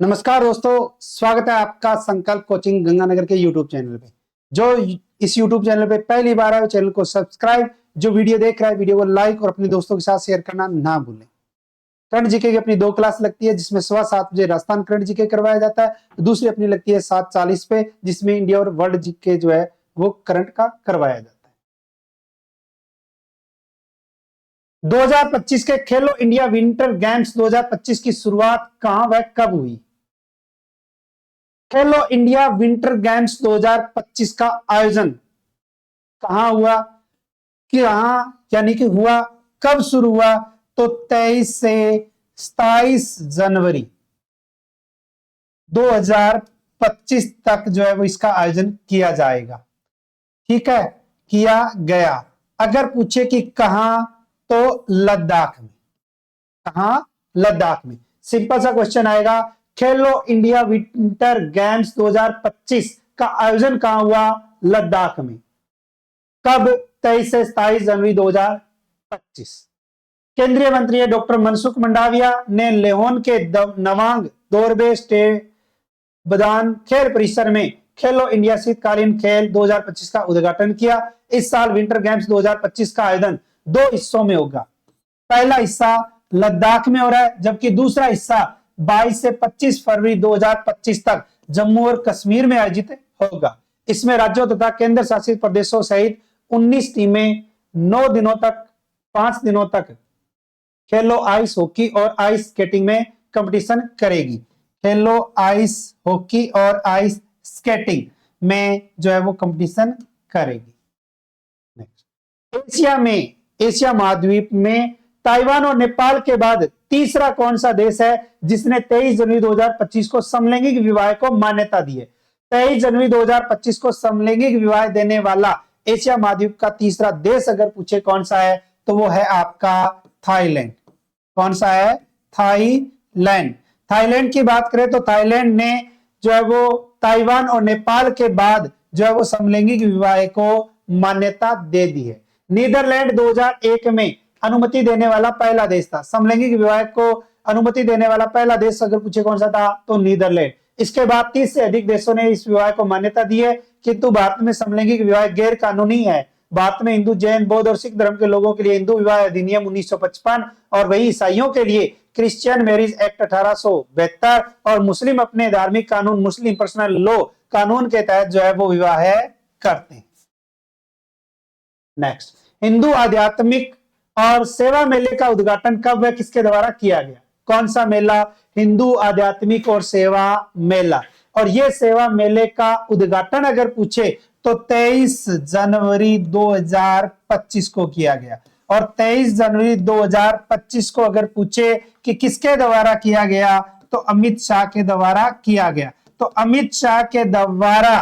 नमस्कार दोस्तों, स्वागत है आपका संकल्प कोचिंग गंगानगर के यूट्यूब चैनल पे। जो इस यूट्यूब चैनल पे पहली बार है वो चैनल को सब्सक्राइब, जो वीडियो देख रहा है वीडियो को लाइक और अपने दोस्तों के साथ शेयर करना ना भूलें। करंट जीके की अपनी 2 क्लास लगती है जिसमें सुबह 7 बजे राजस्थान करंट जीके करवाया जाता है, दूसरी अपनी लगती है 7:40 पे जिसमें इंडिया और वर्ल्ड जीके जो है वो करंट का करवाया जाता है। 2025 के खेलो इंडिया विंटर गेम्स 2025 की शुरुआत कहां व कब हुई? खेलो इंडिया विंटर गेम्स 2025 का आयोजन कहां हुआ, कहां यानी कि हुआ, कब शुरू हुआ? तो 23 से 27 जनवरी 2025 तक जो है वो इसका आयोजन किया जाएगा। ठीक है, किया गया। अगर पूछे कि कहां, तो लद्दाख में। कहां? लद्दाख में। सिंपल सा क्वेश्चन आएगा, खेलो इंडिया विंटर गेम्स 2025 का आयोजन कहां हुआ? लद्दाख में। कब? 23 से 27 जनवरी 2025। केंद्रीय मंत्री डॉक्टर मनसुख मंडाविया ने लेहोन के नवांग दोरबे बदान खेल परिसर में खेलो इंडिया शीतकालीन खेल 2025 का उद्घाटन किया। इस साल विंटर गेम्स 2025 का आयोजन 2 हिस्सों में होगा। पहला हिस्सा लद्दाख में हो रहा है, जबकि दूसरा हिस्सा 22 से 25 फरवरी 2025 तक जम्मू और कश्मीर में आयोजित होगा। इसमें राज्यों तथा केंद्र शासित प्रदेशों सहित 19 टीमें 9 दिनों तक 5 दिनों तक खेलो आइस हॉकी और आइस स्केटिंग में कंपटीशन करेगी। खेलो आइस हॉकी और आइस स्केटिंग में जो है वो कंपटीशन करेगी। एशिया महाद्वीप में ताइवान और नेपाल के बाद तीसरा कौन सा देश है जिसने 23 जनवरी 2025 को समलैंगिक विवाह को मान्यता दी है? 23 जनवरी 2025 को समलैंगिक विवाह देने वाला एशिया महाद्वीप का तीसरा देश अगर पूछे कौन सा है, तो वो है आपका थाईलैंड। कौन सा है? थाईलैंड। थाईलैंड की बात करें तो थाईलैंड ने जो है वो ताइवान और नेपाल के बाद जो है वो समलैंगिक विवाह को मान्यता दे दी है। नीदरलैंड 2001 में अनुमति देने वाला पहला देश था। समलैंगिक विवाह को अनुमति देने वाला पहला देश अगर पूछे कौन सा था, तो नीदरलैंड। इसके बाद 30 से अधिक देशों ने इस विवाह को मान्यता दी है, किंतु भारत में समलैंगिक विवाह गैर कानूनी है। भारत में हिंदू, जैन, बौद्ध और सिख धर्म के लोगों के लिए हिंदू विवाह अधिनियम 1955 और वही ईसाइयों के लिए क्रिश्चियन मैरिज एक्ट 1872 और मुस्लिम अपने धार्मिक कानून मुस्लिम पर्सनल लॉ कानून के तहत जो है वो विवाह करते हैं। नेक्स्ट, हिंदू आध्यात्मिक और सेवा मेले का उद्घाटन कब व किसके द्वारा किया गया? कौन सा मेला? हिंदू आध्यात्मिक और सेवा मेला। और ये सेवा मेले का उद्घाटन अगर पूछे तो 23 जनवरी 2025 को किया गया। और 23 जनवरी 2025 को अगर पूछे कि किसके द्वारा किया गया, तो अमित शाह के द्वारा किया गया। तो अमित शाह के द्वारा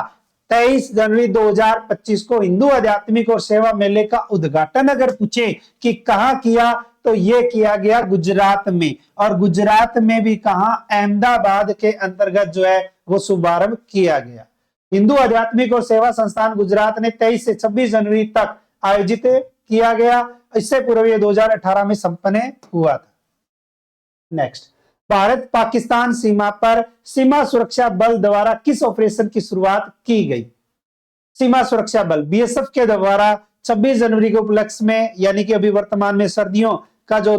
23 जनवरी 2025 को हिंदू आध्यात्मिक और सेवा मेले का उद्घाटन अगर पूछे कि कहां किया, तो यह किया गया गुजरात में। और गुजरात में भी कहां? अहमदाबाद के अंतर्गत जो है वो शुभारंभ किया गया। हिंदू आध्यात्मिक और सेवा संस्थान गुजरात ने 23 से 26 जनवरी तक आयोजित किया गया। इससे पूर्व यह 2018 में संपन्न हुआ था। नेक्स्ट, भारत पाकिस्तान सीमा पर सीमा सुरक्षा बल द्वारा किस ऑपरेशन की शुरुआत की गई? सीमा सुरक्षा बल बीएसएफ के द्वारा 26 जनवरी के उपलक्ष्य में, यानी कि अभी वर्तमान में सर्दियों का जो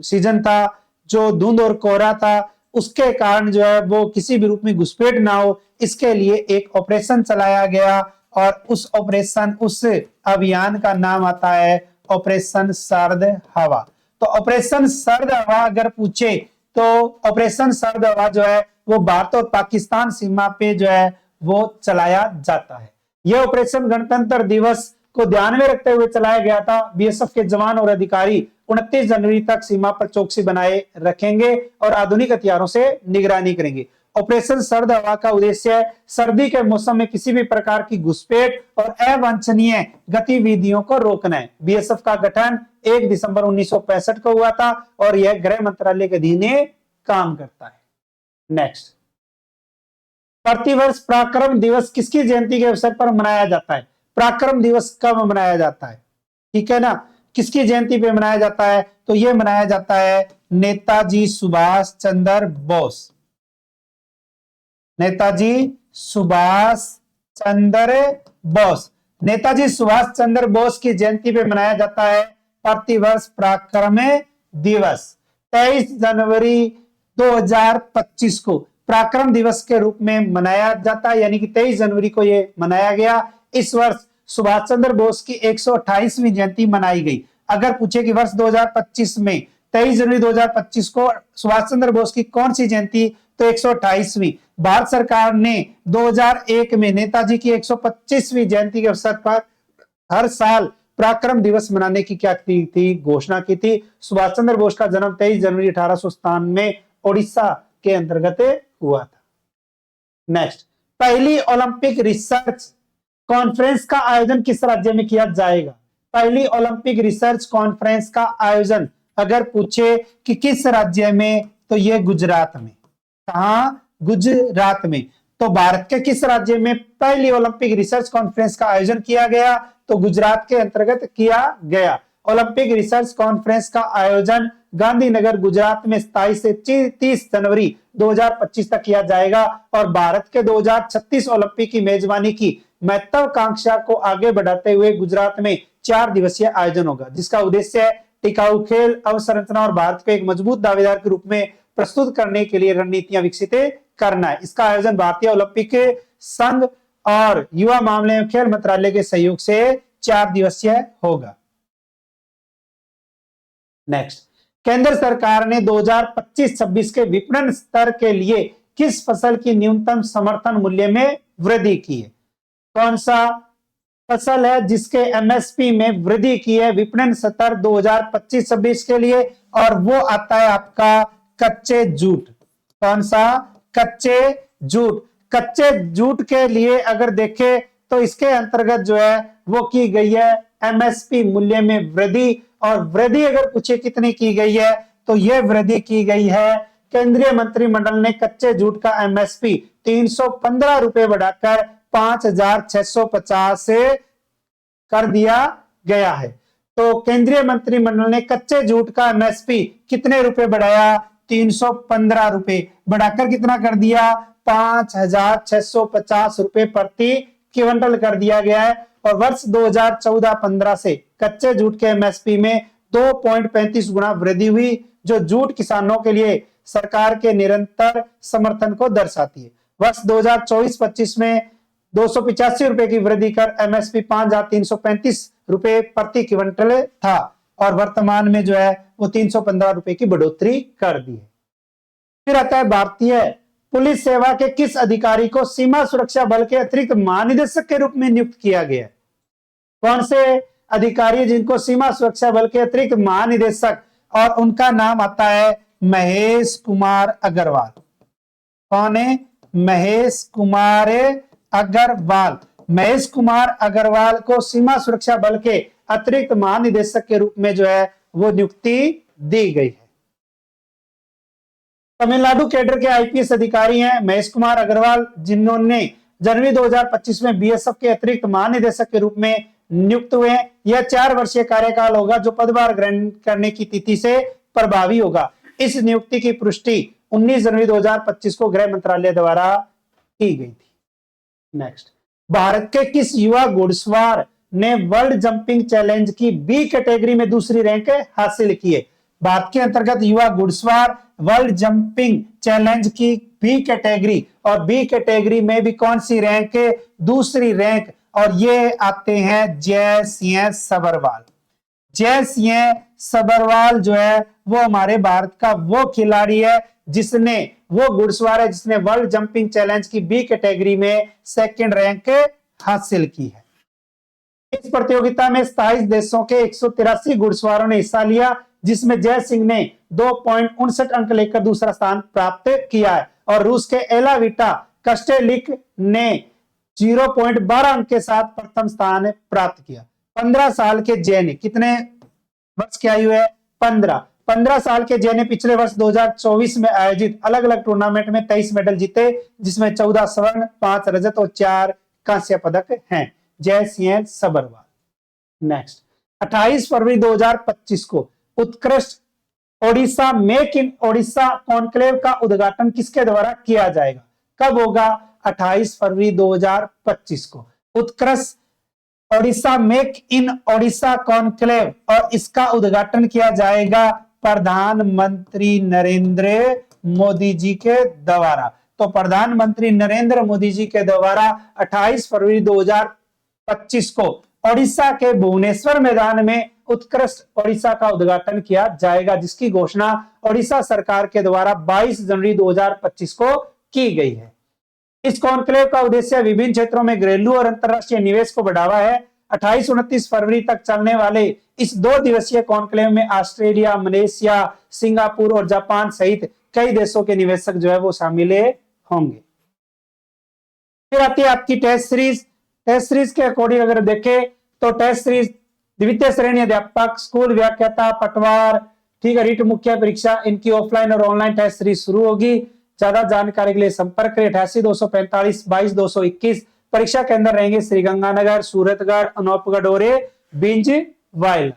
सीजन था, जो धुंध और कोहरा था, उसके कारण जो है वो किसी भी रूप में घुसपैठ ना हो, इसके लिए एक ऑपरेशन चलाया गया। और उस अभियान का नाम आता है ऑपरेशन सर्द हवा। तो ऑपरेशन सर्द हवा अगर पूछे तो ऑपरेशन सर्द हवा जो है वो भारत और पाकिस्तान सीमा पे जो है वो चलाया जाता है। यह ऑपरेशन गणतंत्र दिवस को ध्यान में रखते हुए चलाया गया था। बीएसएफ के जवान और अधिकारी 29 जनवरी तक सीमा पर चौकसी बनाए रखेंगे और आधुनिक हथियारों से निगरानी करेंगे। ऑपरेशन सर्द हवा का उद्देश्य सर्दी के मौसम में किसी भी प्रकार की घुसपैठ और अवांछनीय गतिविधियों को रोकना है। बीएसएफ का गठन 1 दिसंबर 1965 को हुआ था और यह गृह मंत्रालय के अधीन काम करता है। नेक्स्ट, प्रतिवर्ष पराक्रम दिवस किसकी जयंती के अवसर पर मनाया जाता है? पराक्रम दिवस कब मनाया जाता है? ठीक है ना, किसकी जयंती पे मनाया जाता है? तो यह मनाया जाता है नेताजी सुभाष चंद्र बोस। नेताजी सुभाष चंद्र बोस। नेताजी सुभाष चंद्र बोस की जयंती पे मनाया जाता है प्रतिवर्ष पराक्रम दिवस। 23 जनवरी 2025 को पराक्रम दिवस के रूप में मनाया जाता है, यानी कि 23 जनवरी को ये मनाया गया। इस वर्ष सुभाष चंद्र बोस की 128वीं जयंती मनाई गई। अगर पूछे कि वर्ष 2025 में 23 जनवरी 2025 को सुभाष चंद्र बोस की कौन सी जयंती, तो 128वीं। भारत सरकार ने 2001 में नेताजी की 125वीं जयंती के अवसर पर हर साल पराक्रम दिवस मनाने की क्या की थी, घोषणा की थी। सुभाष चंद्र बोस का जन्म 23 जनवरी 1897 में ओडिशा के अंतर्गत हुआ था। नेक्स्ट, पहली ओलंपिक रिसर्च कॉन्फ्रेंस का आयोजन किस राज्य में किया जाएगा? पहली ओलंपिक रिसर्च कॉन्फ्रेंस का आयोजन अगर पूछे कि किस राज्य में, तो ये गुजरात में। कहां? गुजरात में। तो भारत के किस राज्य में पहली ओलंपिक रिसर्च कॉन्फ्रेंस का आयोजन किया गया? तो गुजरात के अंतर्गत किया गया। ओलंपिक रिसर्च कॉन्फ्रेंस का आयोजन गांधीनगर गुजरात में 27 से 30 जनवरी 2025 तक किया जाएगा और भारत के 2036 ओलंपिक की मेजबानी की महत्वाकांक्षा को आगे बढ़ाते हुए गुजरात में 4 दिवसीय आयोजन होगा, जिसका उद्देश्य है टिकाऊ खेल अवसंरचना और भारत को एक मजबूत दावेदार के रूप में प्रस्तुत करने के लिए रणनीतियां विकसित करना है। इसका आयोजन भारतीय ओलंपिक संघ और युवा मामले एवं खेल मंत्रालय के सहयोग से 4 दिवसीय होगा। नेक्स्ट, केंद्र सरकार ने 2025-26 के विपणन स्तर के लिए किस फसल की न्यूनतम समर्थन मूल्य में वृद्धि की है? कौन सा फसल है जिसके एमएसपी में वृद्धि की है विपणन स्तर 2025-26 के लिए? और वो आता है आपका कच्चे जूट। कौन सा? कच्चे जूट। कच्चे जूट के लिए अगर देखें तो इसके अंतर्गत जो है वो की गई है एमएसपी मूल्य में वृद्धि। और वृद्धि अगर पूछे कितनी की गई है, तो यह वृद्धि की गई है, केंद्रीय मंत्रिमंडल ने कच्चे जूट का एमएसपी 315 रुपए बढ़ाकर 5,650 से कर दिया गया है। तो केंद्रीय मंत्रिमंडल ने कच्चे जूट का एमएसपी कितने रुपए बढ़ाया? 315 रुपए बढ़ाकर कितना कर दिया? 5,650 रुपए प्रति क्विंटल कर दिया गया है। और वर्ष 2014-15 से कच्चे जूट के एमएसपी में 2.35 गुना वृद्धि हुई, जो जूट किसानों के लिए सरकार के निरंतर समर्थन को दर्शाती है। वर्ष 2024-25 में 285 रुपए की वृद्धि कर एमएसपी 5,335 रुपए प्रति क्विंटल था और वर्तमान में जो है वो 315 रुपए की बढ़ोतरी कर दी है। फिर आता है भारतीय पुलिस सेवा के किस अधिकारी को सीमा सुरक्षा बल के अतिरिक्त महानिदेशक के रूप में नियुक्त किया गया है? कौन से अधिकारी जिनको सीमा सुरक्षा बल के अतिरिक्त महानिदेशक, और उनका नाम आता है महेश कुमार अग्रवाल। कौन है? महेश कुमार अग्रवाल। महेश कुमार अग्रवाल को सीमा सुरक्षा बल के अतिरिक्त महानिदेशक के रूप में जो है वो नियुक्ति दी गई है। तमिलनाडु कैडर के आईपीएस अधिकारी हैं महेश कुमार अग्रवाल, जिन्होंने जनवरी 2025 में बीएसएफ के अतिरिक्त महानिदेशक के रूप में नियुक्त हुए। यह 4 वर्षीय कार्यकाल होगा जो पदभार ग्रहण करने की तिथि से प्रभावी होगा। इस नियुक्ति की पुष्टि 19 जनवरी 2025 को गृह मंत्रालय द्वारा की गई थी। नेक्स्ट, भारत के किस युवा घुड़सवार ने वर्ल्ड जंपिंग चैलेंज की बी कैटेगरी में दूसरी रैंक हासिल की है? भारत के अंतर्गत युवा घुड़सवार वर्ल्ड जंपिंग चैलेंज की बी कैटेगरी, और बी कैटेगरी में भी कौन सी रैंक है? दूसरी रैंक। और ये आते हैं जय सिंह सबरवाल। जय सिंह सबरवाल जो है वो हमारे भारत का वो खिलाड़ी है जिसने, वो घुड़सवार है जिसने वर्ल्ड जंपिंग चैलेंज की बी कैटेगरी में 2nd रैंक हासिल की है। इस प्रतियोगिता में 27 देशों के 183 घुड़सवारों ने हिस्सा लिया, जिसमें जय सिंह ने 2.59 अंक लेकर दूसरा स्थान प्राप्त किया है और रूस के एलाविटा कस्टेलिक ने 0.12 अंक के साथ प्रथम स्थान प्राप्त किया। 15 साल के जय ने, कितने वर्ष की आयु है? 15 साल के जय ने पिछले वर्ष 2024 में आयोजित अलग अलग टूर्नामेंट में 23 मेडल जीते, जिसमें 14 स्वर्ण, 5 रजत और 4 कांस्य पदक हैं। जय सिंह सबरवाल। नेक्स्ट, 28 फरवरी 2025 को उत्कृष्ट Odisha make in Odisha conclave का उद्घाटन किसके द्वारा किया जाएगा? कब होगा? 28 फरवरी 2025 को। उत्कृष्ट Odisha make in Odisha conclave, और इसका उद्घाटन किया जाएगा प्रधानमंत्री नरेंद्र मोदी जी के द्वारा। तो प्रधानमंत्री नरेंद्र मोदी जी के द्वारा 28 फरवरी 2025 को ओडिशा के भुवनेश्वर मैदान में उत्कृष्ट ओडिशा का उद्घाटन किया जाएगा, जिसकी घोषणा ओडिशा सरकार के द्वारा 22 जनवरी 2025 को की गई है। इस कॉन्क्लेव का उद्देश्य विभिन्न क्षेत्रों में घरेलू और अंतरराष्ट्रीय निवेश को बढ़ावा है। 28-29 फरवरी तक चलने वाले इस 2 दिवसीय कॉन्क्लेव में ऑस्ट्रेलिया, मलेशिया, सिंगापुर और जापान सहित कई देशों के निवेशक जो है वो शामिल होंगे। फिर आती है आपकी टेस्ट सीरीज। टेस्ट सीरीज के अकॉर्डिंग अगर देखें तो टेस्ट सीरीज द्वितीय श्रेणी अध्यापक, स्कूल व्याख्याता, पटवार, ठीक है, रीट मुख्य परीक्षा, इनकी ऑफलाइन और ऑनलाइन टेस्ट सीरीज शुरू होगी। ज्यादा जानकारी के लिए संपर्क करें 88-245 22-221। परीक्षा केंद्र रहेंगे श्रीगंगानगर, सूरतगढ़, अनूपगढ़ और बिंजवाइल।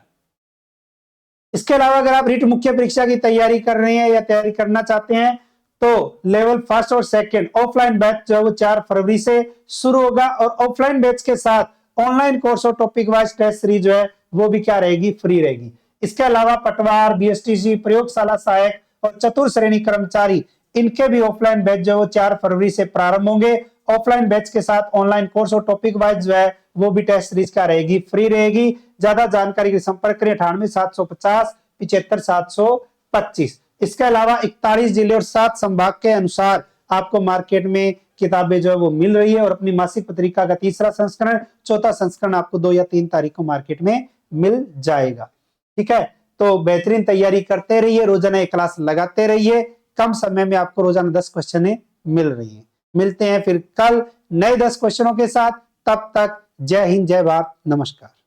इसके अलावा अगर आप रीट मुख्य परीक्षा की तैयारी कर रहे हैं या तैयारी करना चाहते हैं तो लेवल 1 और 2 ऑफलाइन बैच जो है वो 4 फरवरी से शुरू होगा, और ऑफलाइन बैच के साथ ऑनलाइन कोर्स और टॉपिक वाइज टेस्ट सीरीज जो है वो भी क्या रहेगी? फ्री रहेगी। इसके अलावा पटवार, बीएसटीसी, प्रयोगशाला सहायक और चतुर्थ श्रेणी कर्मचारी, इनके भी ऑफलाइन बैच जो है वो 4 फरवरी से प्रारंभ होंगे। ऑफलाइन बैच के साथ ऑनलाइन कोर्स और टॉपिक वाइज जो है वो भी टेस्ट सीरीज क्या रहेगी? फ्री रहेगी। ज्यादा जानकारी के संपर्क करें 98-750 75-725। इसके अलावा 41 जिले और 7 संभाग के अनुसार आपको मार्केट में किताबें जो है वो मिल रही है, और अपनी मासिक पत्रिका का 3रा संस्करण, 4था संस्करण आपको 2 या 3 तारीख को मार्केट में मिल जाएगा। ठीक है, तो बेहतरीन तैयारी करते रहिए, रोजाना एक क्लास लगाते रहिए, कम समय में आपको रोजाना 10 क्वेश्चन मिल रही है। मिलते हैं फिर कल नए 10 क्वेश्चनों के साथ, तब तक जय हिंद, जय भारत, नमस्कार।